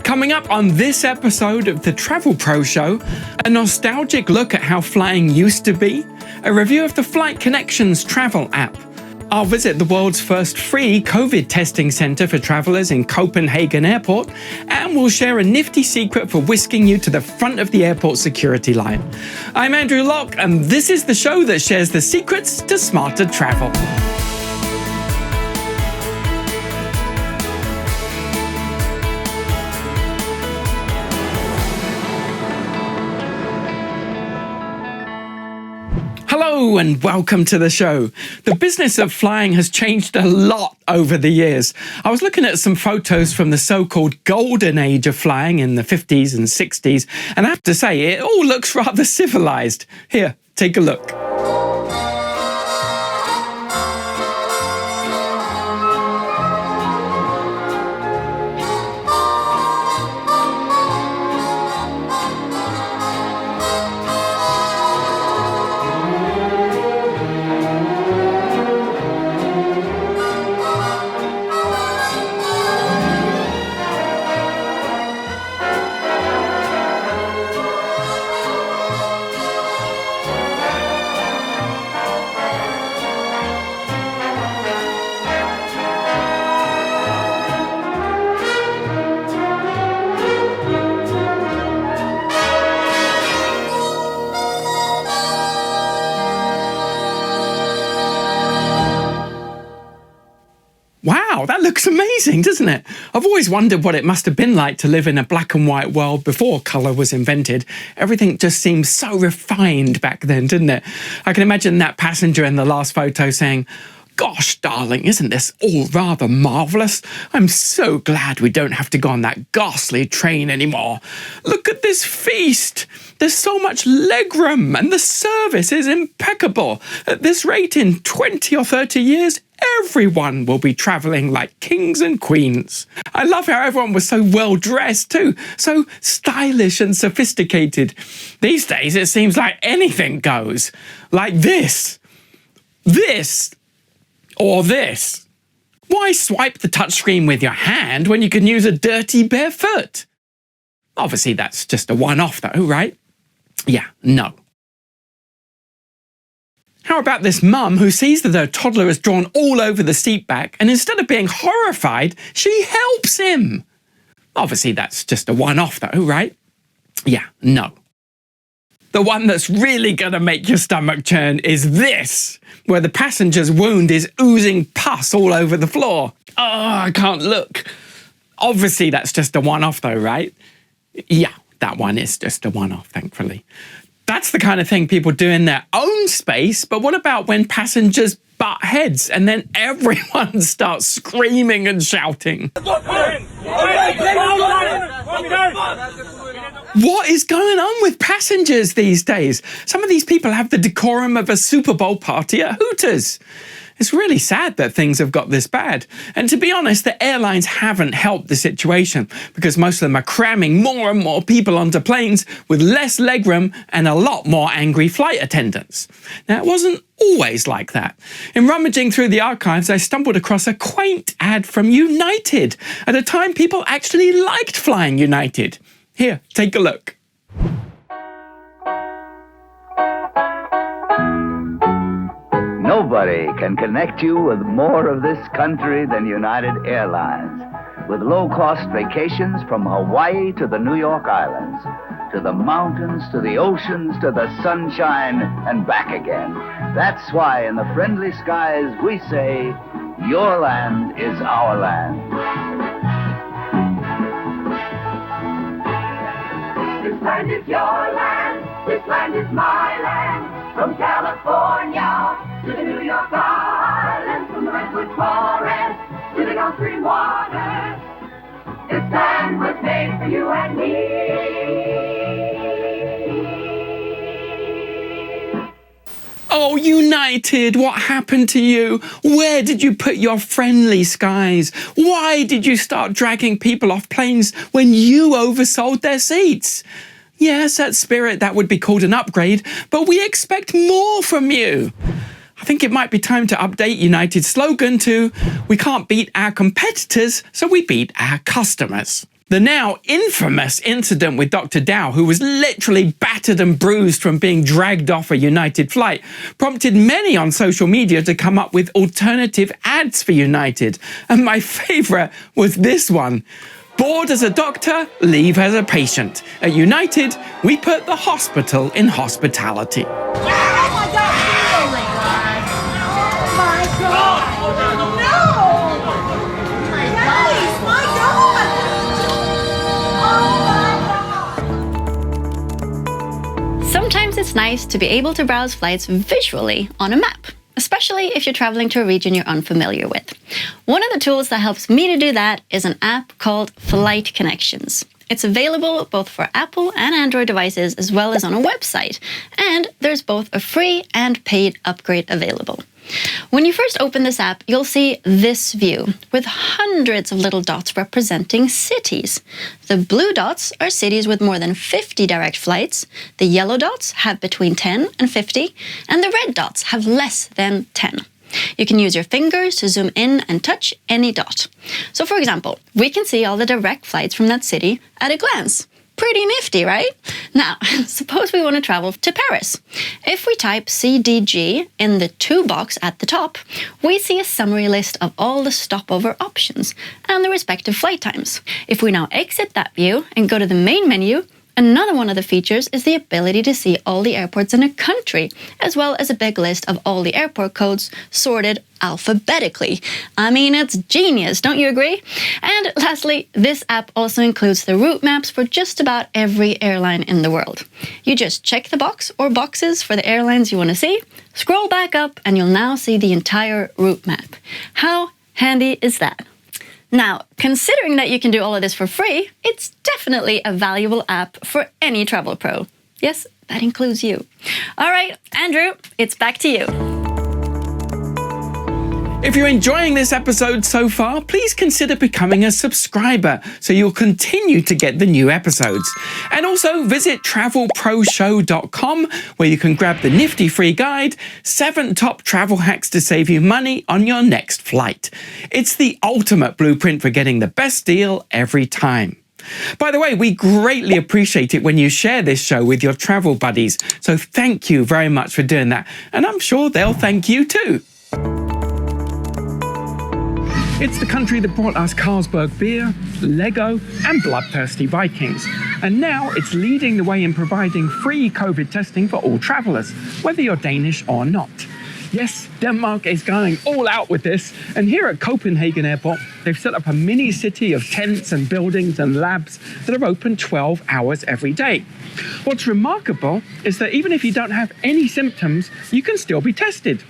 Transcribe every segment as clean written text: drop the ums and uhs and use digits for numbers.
Coming up on this episode of the Travel Pro Show, a nostalgic look at how flying used to be, a review of the Flight Connections travel app. I'll visit the world's first free COVID testing centre for travellers in Copenhagen Airport, and we'll share a nifty secret for whisking you to the front of the airport security line. I'm Andrew Locke, and this is the show that shares the secrets to smarter travel. Hello and welcome to the show. The business of flying has changed a lot over the years. I was looking at some photos from the so-called golden age of flying in the 50s and 60s, and I have to say, it all looks rather civilized. Here, take a look. Wow, that looks amazing, doesn't it? I've always wondered what it must have been like to live in a black and white world before colour was invented. Everything just seemed so refined back then, didn't it? I can imagine that passenger in the last photo saying, "Gosh, darling, isn't this all rather marvellous? I'm so glad we don't have to go on that ghastly train anymore. Look at this feast. There's so much legroom and the service is impeccable. At this rate, in 20 or 30 years, everyone will be travelling like kings and queens." I love how everyone was so well dressed too, so stylish and sophisticated. These days, it seems like anything goes. Like this, or this. Why swipe the touchscreen with your hand when you can use a dirty bare foot? Obviously, that's just a one-off though, right? Yeah, no. How about this mum who sees that her toddler is drawn all over the seat back, and instead of being horrified, she helps him? Obviously, that's just a one-off though, right? Yeah, no. The one that's really going to make your stomach churn is this, where the passenger's wound is oozing pus all over the floor. Oh, I can't look. Obviously, that's just a one-off though, right? Yeah, that one is just a one-off, thankfully. That's the kind of thing people do in their own space, but what about when passengers butt heads and then everyone starts screaming and shouting? What is going on with passengers these days? Some of these people have the decorum of a Super Bowl party at Hooters. It's really sad that things have got this bad. And to be honest, the airlines haven't helped the situation because most of them are cramming more and more people onto planes with less legroom and a lot more angry flight attendants. Now, it wasn't always like that. In rummaging through the archives, I stumbled across a quaint ad from United at a time people actually liked flying United. Here, take a look. Nobody can connect you with more of this country than United Airlines. With low-cost vacations from Hawaii to the New York Islands, to the mountains, to the oceans, to the sunshine, and back again. That's why in the friendly skies we say, your land is our land. This land is your land, this land is my land. From California to the New York Islands, from the Redwood Forest to the Gulf Stream waters, this land was made for you and me. Oh, United, what happened to you? Where did you put your friendly skies? Why did you start dragging people off planes when you oversold their seats? Yes, at Spirit that would be called an upgrade, but we expect more from you. I think it might be time to update United's slogan to, "We can't beat our competitors, so we beat our customers." The now infamous incident with Dr. Dow, who was literally battered and bruised from being dragged off a United flight, prompted many on social media to come up with alternative ads for United. And my favourite was this one. Bored as a doctor, leave as a patient. At United, we put the hospital in hospitality. Oh my God! Oh my God! Oh my God! No! My God! Sometimes it's nice to be able to browse flights visually on a map, especially if you're traveling to a region you're unfamiliar with. One of the tools that helps me to do that is an app called Flight Connections. It's available both for Apple and Android devices as well as on a website, and there's both a free and paid upgrade available. When you first open this app, you'll see this view with hundreds of little dots representing cities. The blue dots are cities with more than 50 direct flights, the yellow dots have between 10 and 50, and the red dots have less than 10. You can use your fingers to zoom in and touch any dot. So for example, we can see all the direct flights from that city at a glance. Pretty nifty, right? Now, suppose we want to travel to Paris. If we type CDG in the to box at the top, we see a summary list of all the stopover options and the respective flight times. If we now exit that view and go to the main menu, another one of the features is the ability to see all the airports in a country, as well as a big list of all the airport codes sorted alphabetically. I mean, it's genius, don't you agree? And lastly, this app also includes the route maps for just about every airline in the world. You just check the box or boxes for the airlines you want to see, scroll back up, and you'll now see the entire route map. How handy is that? Now, considering that you can do all of this for free, it's definitely a valuable app for any travel pro. Yes, that includes you. All right, Andrew, it's back to you. If you're enjoying this episode so far, please consider becoming a subscriber so you'll continue to get the new episodes. And also visit travelproshow.com where you can grab the nifty free guide, 7 top travel hacks to save you money on your next flight. It's the ultimate blueprint for getting the best deal every time. By the way, we greatly appreciate it when you share this show with your travel buddies. So thank you very much for doing that. And I'm sure they'll thank you too. It's the country that brought us Carlsberg beer, Lego, and bloodthirsty Vikings. And now it's leading the way in providing free COVID testing for all travellers, whether you're Danish or not. Yes, Denmark is going all out with this, and here at Copenhagen Airport, they've set up a mini city of tents and buildings and labs that are open 12 hours every day. What's remarkable is that even if you don't have any symptoms, you can still be tested.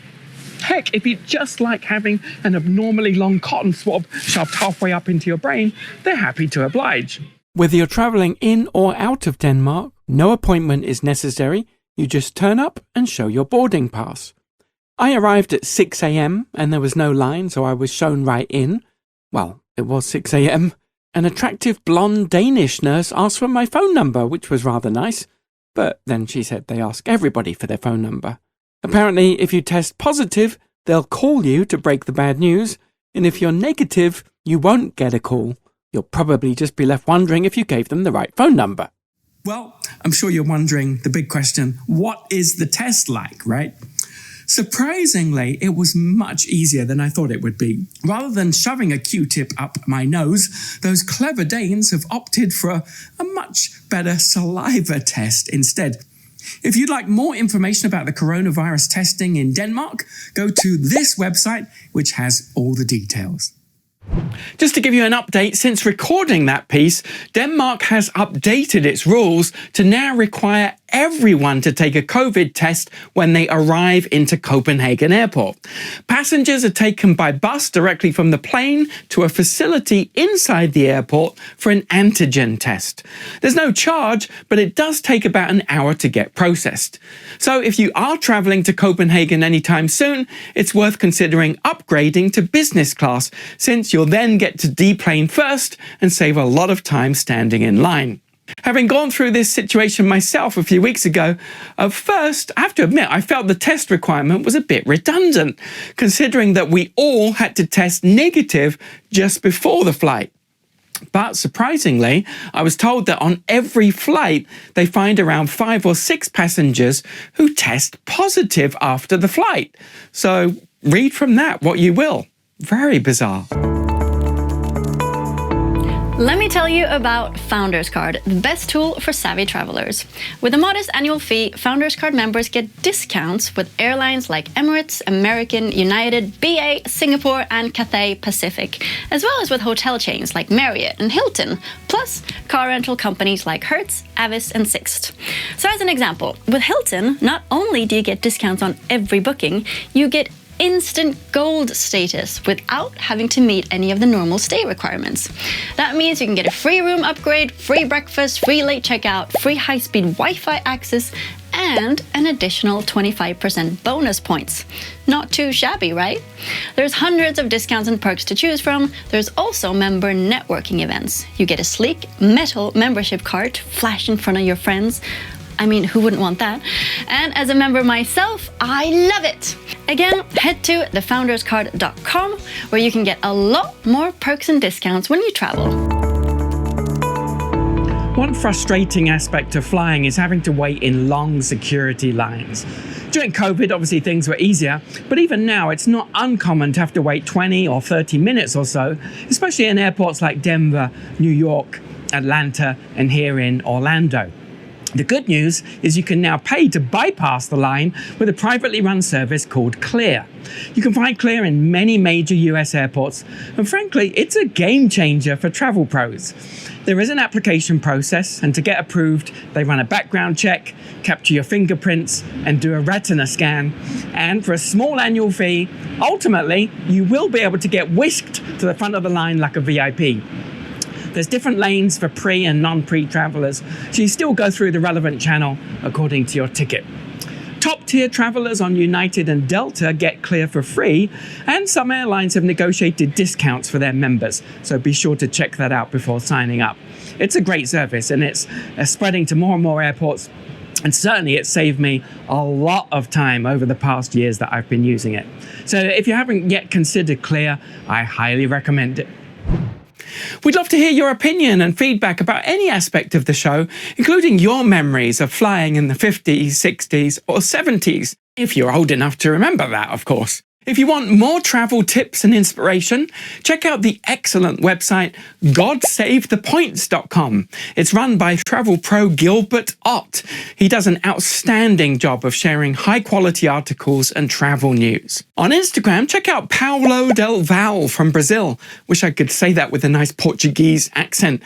Heck, if you just like having an abnormally long cotton swab shoved halfway up into your brain, they're happy to oblige. Whether you're travelling in or out of Denmark, no appointment is necessary. You just turn up and show your boarding pass. I arrived at 6 a.m. and there was no line, so I was shown right in. Well, it was 6 a.m. An attractive blonde Danish nurse asked for my phone number, which was rather nice. But then she said they ask everybody for their phone number. Apparently, if you test positive, they'll call you to break the bad news, and if you're negative, you won't get a call. You'll probably just be left wondering if you gave them the right phone number. Well, I'm sure you're wondering the big question, what is the test like, right? Surprisingly, it was much easier than I thought it would be. Rather than shoving a Q-tip up my nose, those clever Danes have opted for a much better saliva test instead. If you'd like more information about the coronavirus testing in Denmark, go to this website, which has all the details. Just to give you an update, since recording that piece, Denmark has updated its rules to now require everyone to take a COVID test when they arrive into Copenhagen Airport. Passengers are taken by bus directly from the plane to a facility inside the airport for an antigen test. There's no charge, but it does take about an hour to get processed. So if you are traveling to Copenhagen anytime soon, it's worth considering upgrading to business class, since you'll then get to deplane first and save a lot of time standing in line. Having gone through this situation myself a few weeks ago, at first, I have to admit, I felt the test requirement was a bit redundant, considering that we all had to test negative just before the flight. But surprisingly, I was told that on every flight, they find around 5 or 6 passengers who test positive after the flight. So read from that what you will. Very bizarre. Let me tell you about Founders Card, the best tool for savvy travelers. With a modest annual fee, Founders Card members get discounts with airlines like Emirates, American, United, BA, Singapore, and Cathay Pacific, as well as with hotel chains like Marriott and Hilton, plus car rental companies like Hertz, Avis, and Sixt. So as an example, with Hilton, not only do you get discounts on every booking, you get instant gold status without having to meet any of the normal stay requirements. That means you can get a free room upgrade, free breakfast, free late checkout, free high-speed Wi-Fi access, and an additional 25% bonus points. Not too shabby, right? There's hundreds of discounts and perks to choose from. There's also member networking events. You get a sleek metal membership card to flash in front of your friends. I mean, who wouldn't want that? And as a member myself, I love it. Again, head to thefounderscard.com where you can get a lot more perks and discounts when you travel. One frustrating aspect of flying is having to wait in long security lines. During COVID, obviously things were easier, but even now it's not uncommon to have to wait 20 or 30 minutes or so, especially in airports like Denver, New York, Atlanta, and here in Orlando. The good news is you can now pay to bypass the line with a privately run service called Clear. You can find Clear in many major US airports, and frankly, it's a game changer for travel pros. There is an application process, and to get approved, they run a background check, capture your fingerprints, and do a retina scan. And for a small annual fee, ultimately, you will be able to get whisked to the front of the line like a VIP. There's different lanes for pre and non-pre travelers, so you still go through the relevant channel according to your ticket. Top-tier travelers on United and Delta get Clear for free, and some airlines have negotiated discounts for their members, so be sure to check that out before signing up. It's a great service, and it's spreading to more and more airports, and certainly it's saved me a lot of time over the past years that I've been using it. So if you haven't yet considered Clear, I highly recommend it. We'd love to hear your opinion and feedback about any aspect of the show, including your memories of flying in the 50s, 60s, or 70s, if you're old enough to remember that, of course. If you want more travel tips and inspiration, check out the excellent website GodSaveThePoints.com. It's run by travel pro Gilbert Ott. He does an outstanding job of sharing high-quality articles and travel news. On Instagram, check out Paulo Del Val from Brazil. Wish I could say that with a nice Portuguese accent.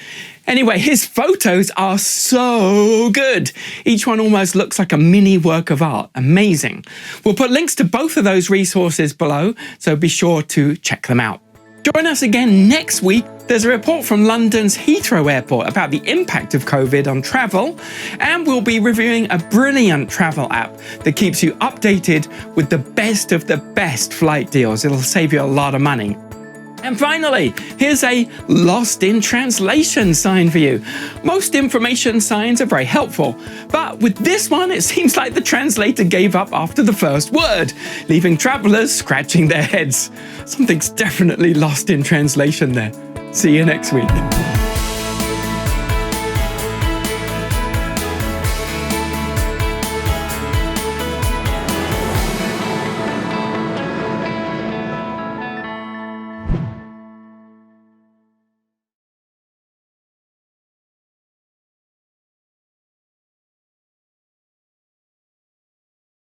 Anyway, his photos are so good. Each one almost looks like a mini work of art. Amazing. We'll put links to both of those resources below, so be sure to check them out. Join us again next week. There's a report from London's Heathrow Airport about the impact of COVID on travel, and we'll be reviewing a brilliant travel app that keeps you updated with the best of the best flight deals. It'll save you a lot of money. And finally, here's a lost in translation sign for you. Most information signs are very helpful, but with this one, it seems like the translator gave up after the first word, leaving travelers scratching their heads. Something's definitely lost in translation there. See you next week.